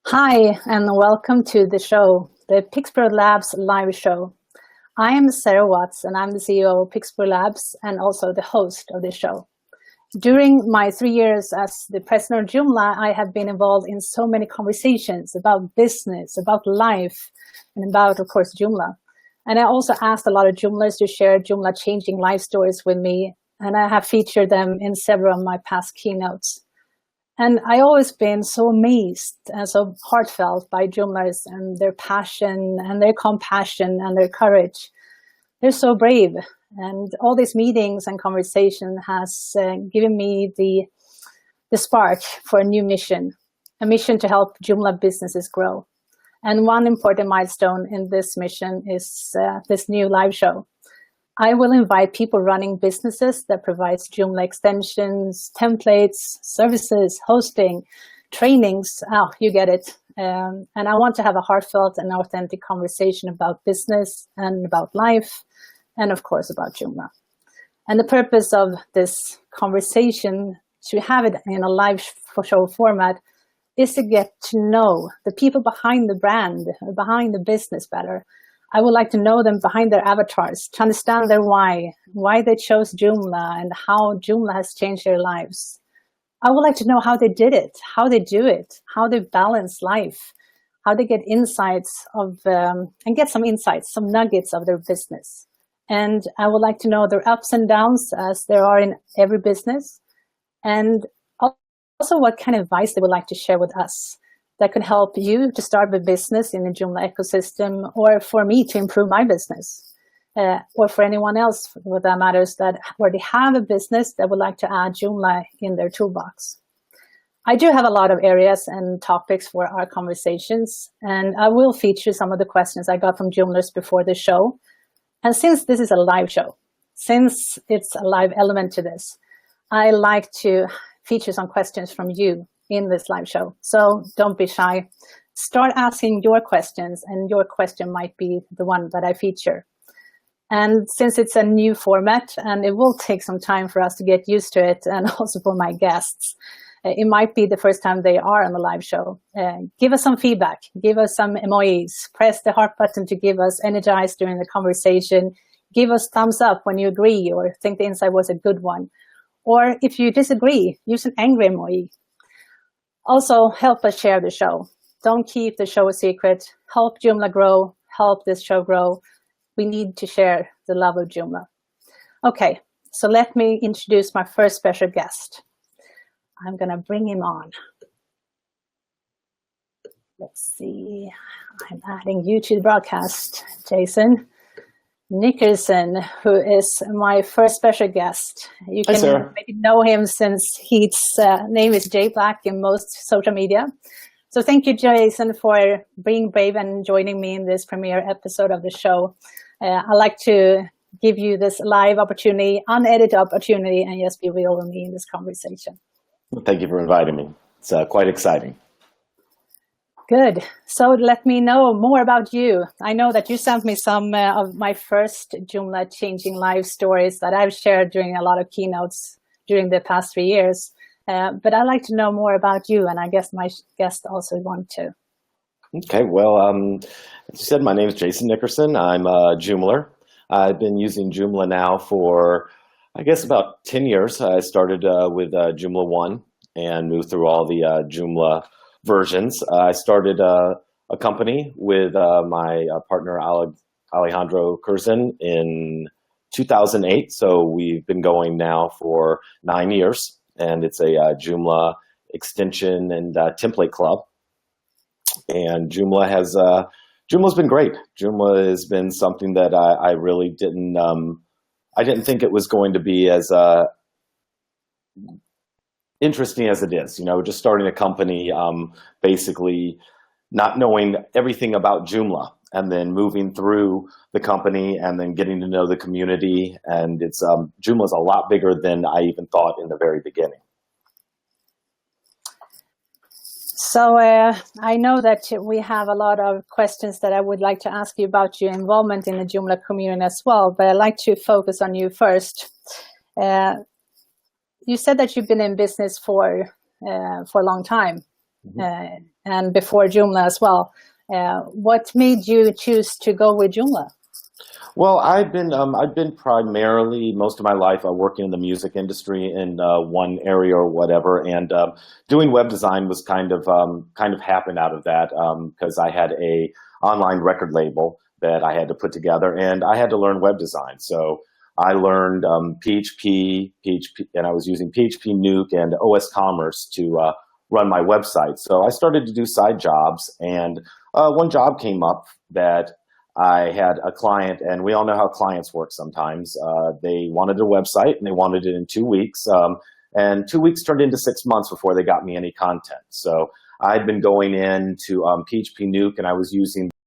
Hi, and welcome to the show, the Pixpro Live Show. I am Sarah Watz, and I'm the CEO of Pixpro Labs and also the host of this show. During my 3 years as the president of Joomla, I have been involved in so many conversations about business, about life, and about, of course, Joomla. And I also asked a lot of Joomlers to share Joomla changing life stories with me, and I have featured them in several of my past keynotes. And I always been so amazed and so heartfelt by Joomlers and their passion and their compassion and their courage. They're so brave. And all these meetings and conversation has given me the spark for a new mission, a mission to help Joomla businesses grow. And one important milestone in this mission is this new live show. I will invite people running businesses that provides Joomla extensions, templates, services, hosting, trainings. Oh, you get it. And I want to have a heartfelt and authentic conversation about business and about life, and of course about Joomla. And the purpose of this conversation, to have it in a live show format, is to get to know the people behind the brand, behind the business better. I would like to know them behind their avatars, to understand their why they chose Joomla, and how Joomla has changed their lives. I would like to know how they did it, how they do it, how they balance life, how they get insights of, and get some insights, some nuggets of their business. And I would like to know their ups and downs, as there are in every business, and also what kind of advice they would like to share with us that could help you to start a business in the Joomla ecosystem, or for me to improve my business, or for anyone else for that matters that already have a business that would like to add Joomla in their toolbox. I do have a lot of areas and topics for our conversations, and I will feature some of the questions I got from Joomlers before the show. And since this is a live show, since it's a live element to this, I like to feature some questions from you in this live show. So don't be shy. Start asking your questions, and your question might be the one that I feature. And since it's a new format, and it will take some time for us to get used to it, and also for my guests, it might be the first time they are on the live show. Give us some feedback, give us some emojis, press the heart button to give us energized during the conversation, give us thumbs up when you agree or think the insight was a good one. Or if you disagree, use an angry emoji. Also, help us share the show. Don't keep the show a secret. Help Joomla grow. Help this show grow. We need to share the love of Joomla. Okay, so let me introduce my first special guest. I'm going to bring him on. Let's see. I'm adding you to the broadcast, Jason Nickerson, who is my first special guest. You can maybe know him since his name is Blaq in most social media. So thank you, Jason, for being brave and joining me in this premiere episode of the show. I'd like to give you this live opportunity, unedited opportunity, and just be real with me in this conversation. Well, thank you for inviting me. It's quite exciting. Good. So let me know more about you. I know that you sent me some of my first Joomla changing life stories that I've shared during a lot of keynotes during the past 3 years. But I'd like to know more about you, and I guess my guests also want to. Okay, well, as you said, my name is Jason Nickerson. I'm a Joomler. I've been using Joomla now for, I guess, about 10 years. I started with Joomla 1 and moved through all the Joomla versions. I started a company with my partner Alejandro Curzon in 2008. So we've been going now for 9 years, and it's a Joomla extension and template club. And Joomla's been great. Joomla has been something that I really didn't think it was going to be as interesting as it is. You know, just starting a company, basically not knowing everything about Joomla, and then moving through the company and then getting to know the community. And it's Joomla's a lot bigger than I even thought in the very beginning. So I know that we have a lot of questions that I would like to ask you about your involvement in the Joomla community as well, but I'd like to focus on you first. You said that you've been in business for a long time. and before Joomla as well. What made you choose to go with Joomla? Well, I've been primarily most of my life working in the music industry in one area or whatever, and doing web design was kind of happened out of that because I had a online record label that I had to put together, and I had to learn web design. So I learned PHP, and I was using PHP Nuke and OS Commerce to run my website. So I started to do side jobs, and one job came up that I had a client, and we all know how clients work sometimes. They wanted a website, and they wanted it in 2 weeks. And 2 weeks turned into 6 months before they got me any content. So I'd been going into PHP Nuke, and I was using